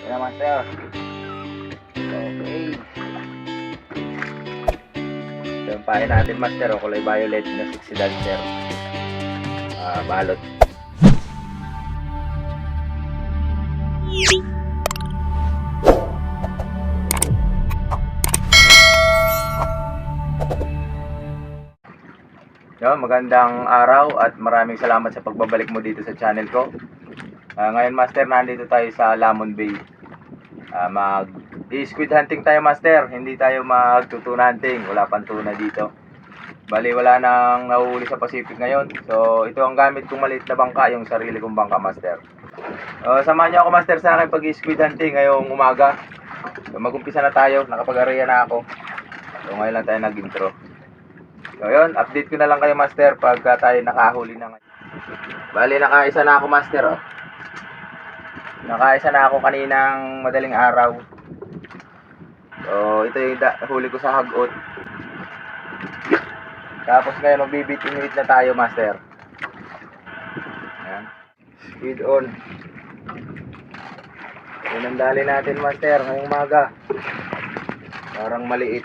Yan master. Okay. Tampahin natin master. O, kulay violet na 60 dancer. Balot. Yo, magandang araw at maraming salamat sa pagbabalik mo dito sa channel ko. Ngayon master, nandito tayo sa Lamon Bay. Mag-squid hunting tayo master. Hindi tayo magtutuna hunting. Wala pang tuna dito. Bali wala nang nahuhuli sa Pacific ngayon. So ito ang gamit kong maliit na bangka, yung sarili kong bangka master. Samahan niyo ako master sa akin pag-squid hunting ngayong umaga. So mag-umpisa na tayo. Nakapag-area na ako. So ngayon lang tayo nag-intro. So yun, update ko na lang kayo master pagka tayo nakahuli na ngayon. Bali nakaisa na ako master oh. Nakaisa na ako kaninang madaling araw. So ito yung huli ko sa hagot. Tapos ngayon magbibit-inuit na tayo master. Ayan. Speed on. Yun ang dali natin master ngayong umaga. Parang maliit.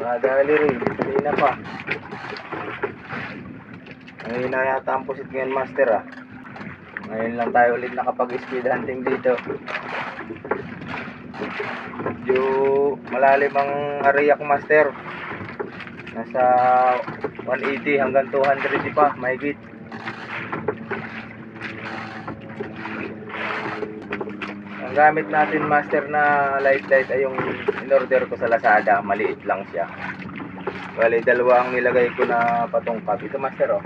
Madali rin, kanina pa. Ngayon na yata ang pusit ngayon master ah. Ngayon lang tayo ulit nakapag-speed hunting dito. Medyo malalim ang area ko master. Nasa 180 hanggang 200 pa, mahigit. Ang gamit natin master na light ay yung in-order ko sa Lazada, maliit lang siya. Bali dalawa ang nilagay ko na patungkap. Ito master oh.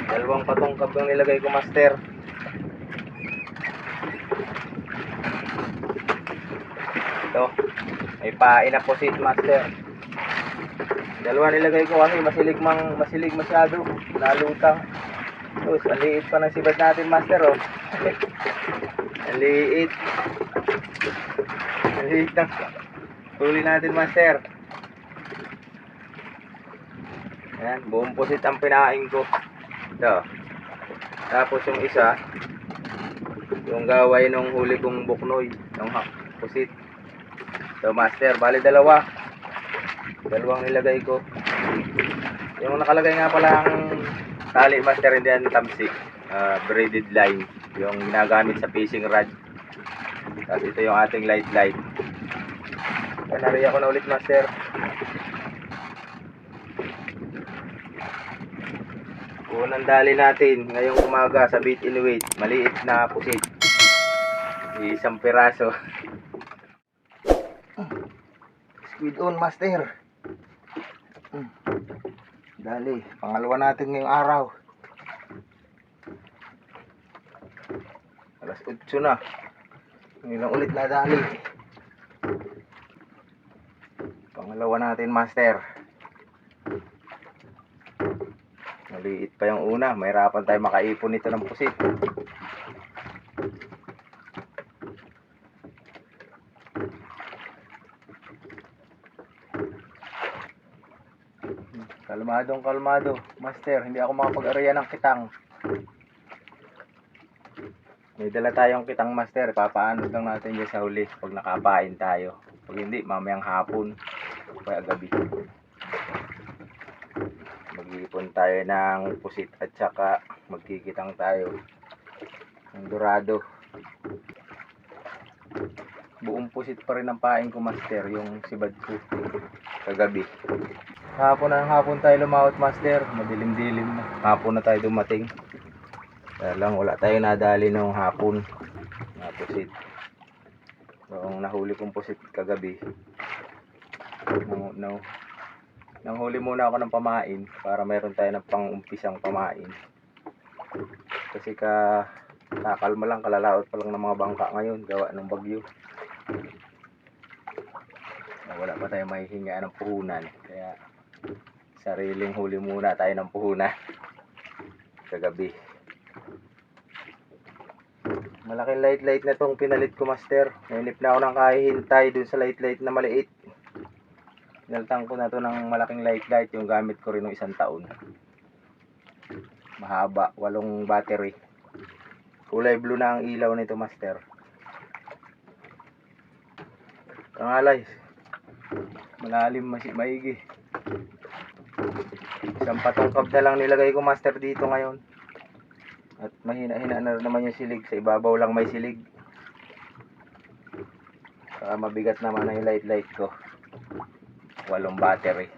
Dalawang patungkap ang nilagay ko master. Ito, may pain na po seat master. Dalawa nilagay ko kasi masilig masyado, nalutang. Tapos, ang liit pa ng sibad natin master oh. Ang liit. Ang liit ng huli natin master. Ayan, buong pusit ang pinain ko. Ito. Tapos yung isa, yung gaway nung huli kong buknoy, yung pusit. So master, bali dalawang nilagay ko. Yung nakalagay nga pala ang tali master, hindi yan tamsik, braided line, yung ginagamit sa fishing rod. Tapos ito yung ating light. Kanariya ko na ulit master. Unang dali natin ngayong umaga sa bait and weight, maliit na pusit, isang piraso. Squid on master. Dali, pangalawa natin ngayong araw. Alas 8 na. Ngayon ulit na dali. Pangalawa natin master. Maliit pa yung una, mahirapan tayo makaipon nito ng pusit. Kalmado master, hindi ako makapag-araya ng kitang. May dala tayong kitang master, papaanod lang natin dyan sa huli pag nakapain tayo. Pag hindi, mamayang hapon o kaya gabi. Mag-iipon tayo ng pusit at saka magkikitang tayo ng dorado. Buong pusit pa rin ang pain ko master, yung sibad ko kagabi. Hapon tayo lumawat master, madilim-dilim na. Hapon na tayo dumating. Kaya lang wala tayo nadali nung hapon na pusit. Yung nahuli kong pusit kagabi, nanghuli muna ako ng pamain para meron tayo ng pang-umpisang pamain. Kasi kakalma lang, kalalaot pa lang ng mga bangka ngayon gawa ng bagyo. Wala pa tayo mahihinga ng puhunan, kaya sariling huli muna tayo ng puhunan kagabi. Malaking light na tong pinalit ko master. Nainip na ako ng kahihintay dun sa light na maliit. Pinalitan ko na to ng malaking light, yung gamit ko rin ng 1 taon. Mahaba, 8 battery. Kulay blue na ang ilaw nito, master. Pangalay, malalim maigi. Isang patungkab na lang nilagay ko, master, dito ngayon. At mahina-hina na naman yung silig. Sa ibabaw lang may silig. Saka mabigat naman ang light ko. 8 battery.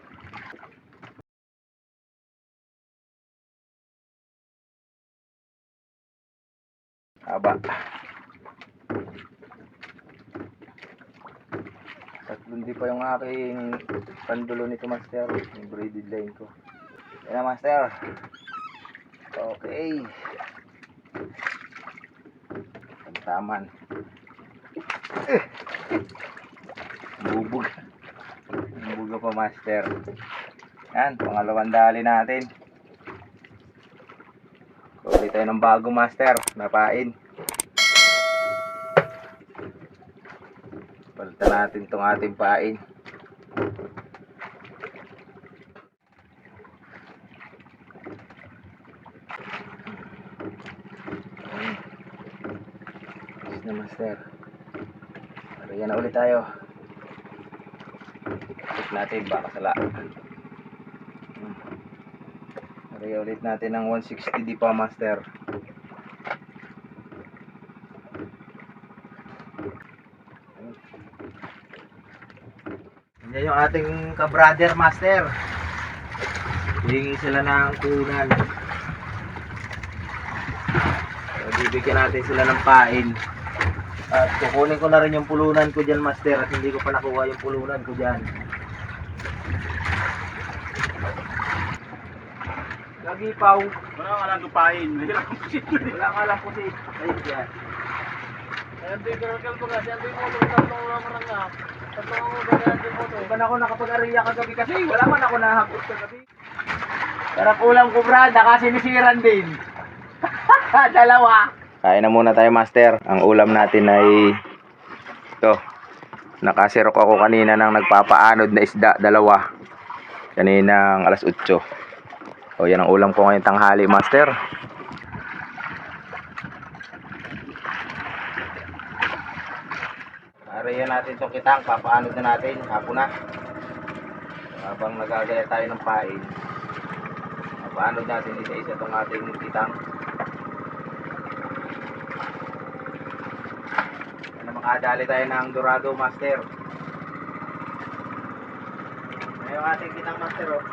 Haba. Tatlong di pa yung aking pandulo nito, master. Yung braided line ko. Yan na, master. Okay. Taman. Bubog. Bubog pa, master. Yan, pangalawang dali natin. Kulit tayo ng bago, master. Napain. Palitan natin itong ating pain. Ayos na, master. Ariyan na ulit tayo. Check natin, baka sala. Ariyan ulit natin ng 160D pa, master. Yan yung ating ka-brother, master. Hihingi sila ng punan. So, bibigyan natin sila ng pain. At kukunin ko na rin yung pulunan ko dyan, master. At hindi ko pa nakuha yung pulunan ko dyan. Lagi paw. Wala ka lang tupain. Wala ka lang pusit. Ayun dyan. Ayun, bigirgal ko nga. Siyempre mo ito. Tatlong naman nga. Tatlong ako ganyan mo ito. Iban ako nakapag-ariya kagabi kasi wala man ako nahagot kagabi. Sarap ulam ko, brad. Nakasinisiran din. Dalawa. Kain na muna tayo, master. Ang ulam natin ay ito. Nakasirok ako kanina ng nagpapaanod na isda, 2. Kaninang alas 8. O, yan ang ulam ko ngayong tanghali, master. Ariyan natin itong kitang. Papaanod na natin. Hapon na. Habang nagagaya tayo ng pain. Papaanod natin isa-isa itong ating kitang. Makadali tayo ng dorado, master. Ngayon ating kitang, master, oh.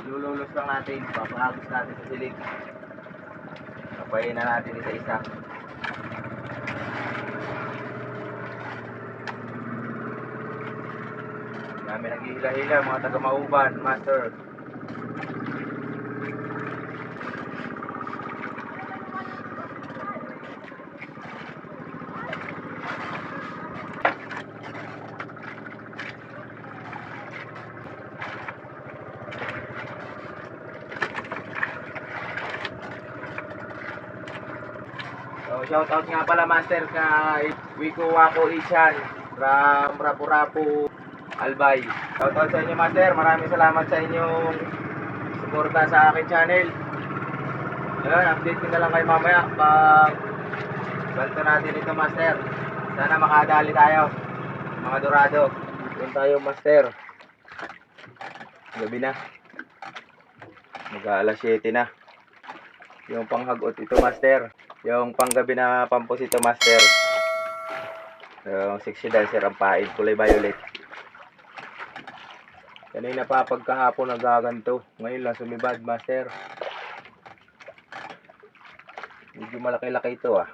Lululos lang natin. Papahagos natin sa silig. Papayin na natin isa-isa. Dami naghihila-hila, mga taga-Mauban, master. So, shoutout nga pala, master, kay Wiko Wako Ishan from Rapu-Rapu, Albay. Shoutout sa inyo, master. Maraming salamat sa inyong suporta sa akin channel. Ayun, update ko na lang kayo mamaya pag banto natin ito, master. Sana makadali tayo, mga dorado. Doon tayo, master. Gabi na. Mag-aalas 7 na. Yung panghagot ito, master. Yung panggabi na pamposito, master. Yung 60 dancer ang pain, kulay violet. Kanina pa pagkahapon nagaganto. Ngayon lang sumibad, master. Medyo malaki-laki ito, ah.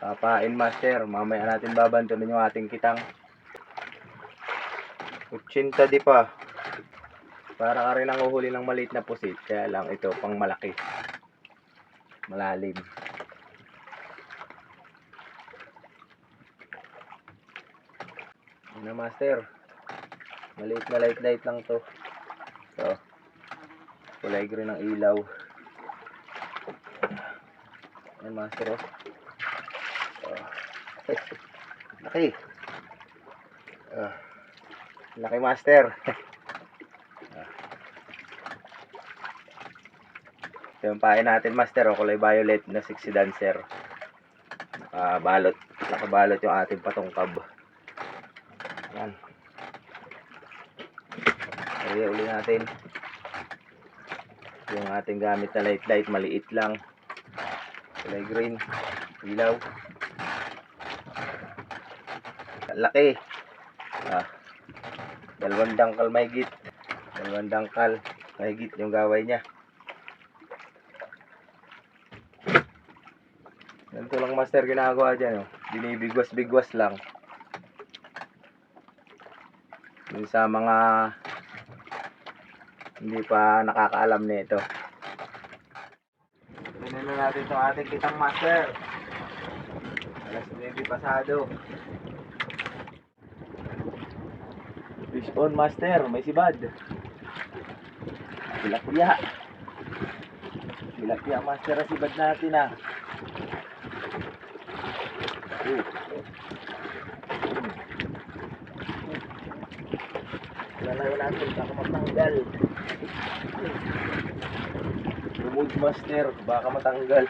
Papain, master. Mamaya natin babantunin yung ating kitang. 80 di pa. Para ka rin ang uhuli ng maliit na pusit. Kaya lang ito pang malaki. Malalim. Yan na, master. Maliit na light lang to. So, kulay green ng ilaw. Yan, master, oh. Laki. Laki, master. Yung pain natin master, o kulay violet na 60 dancer. Nakabalot yung ating patungkab. Yan. Kaya uli natin yung ating gamit na light, maliit lang. Kulay green, ilaw. Laki. Dalawang dangkal mahigit. Yung gaway niya. Ganito lang master ginagawa dyan. Binibigwas-bigwas lang. Yung sa mga hindi pa nakakaalam nito. Tingnan na natin itong ating kitang master. Alas 9 pasado. Fish on master, may sibad. Tilapia master ang sibad natin Lalayo natin, baka matanggal. Lumod master, baka matanggal.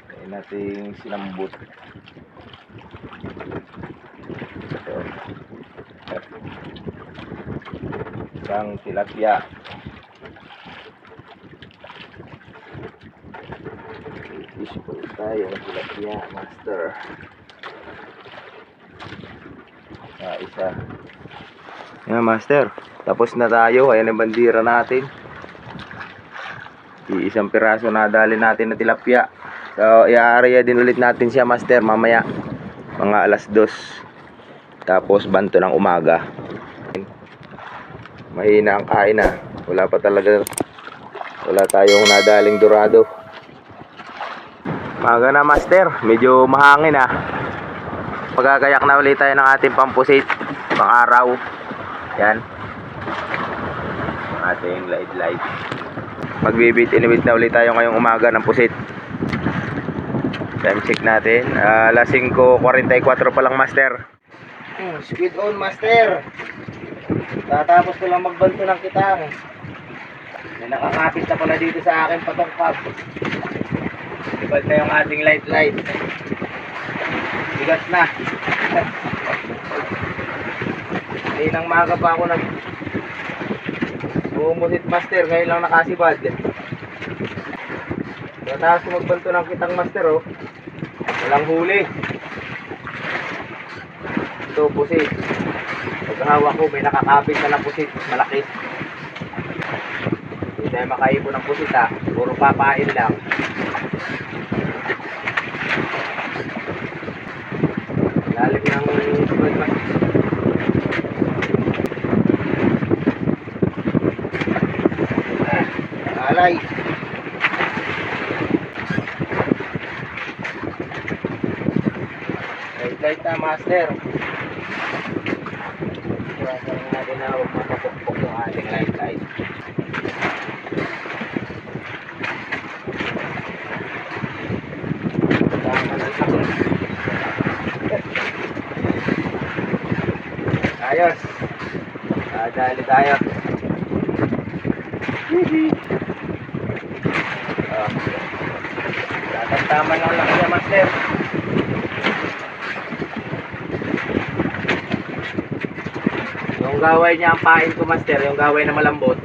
Kaya nating sinambot. Isang tilapia. Fish po tayo ng tilapia master. Isa. Yan master. Tapos na tayo. Ayan ang bandira natin. Isang piraso na dali natin na tilapia. So i-area din ulit natin siya master mamaya. Mga alas 2. Tapos banto ng umaga. Mahina ang kain Wala tayong nadaling dorado. Maga na master. Medyo mahangin Pagkakayak na ulit tayo ng ating pampusit pang araw. Yan. Ating light. Magbibit-inibit na ulit tayo ngayong umaga ng pusit. Time check natin. Alas 5:44 pa lang master. Squid on master. Tatapos ko lang magbanto ng kitang. May nakakapit na pala dito sa akin patungkab. Ibad na yung ating light. Bigas na. Hindi nang maga pa ako bumusit master. Ngayon lang nakasibad. Tatapos ko magbanto ng kitang master walang huli. Ito pusit. Pagkahawa ko may nakakapit na pusit. Malaki. Hindi tayo makaipo ng pusit puro papain lang. Lalim ng squid master. Alay. Light na master. Iwasan natin na huwag mapapukpok yung ating light. Ayos. Dali tayo. Tatantaman lang lang siya master. Yung gaway niya ang pain ko master, yung gaway na malambot.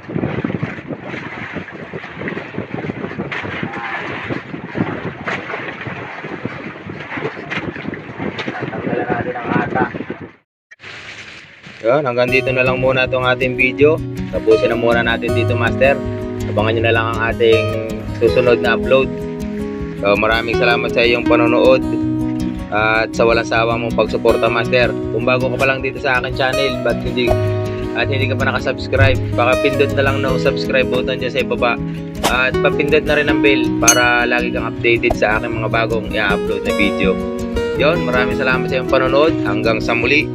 Tatanggalan natin ang ata. Yun, hanggang dito na lang muna itong ating video. Tapusin na muna natin dito master. Abangan nyo na lang ang ating susunod na upload. So maraming salamat sa iyong panonood at sa walang sawa mong pagsuporta master. Kung bago ka pa lang dito sa akin channel hindi ka pa nakasubscribe, baka pindot na lang ng subscribe button dyan sa ibaba at papindot na rin ang bell para lagi kang updated sa aking mga bagong i-upload na video. Yon, maraming salamat sa iyong panonood. Hanggang sa muli.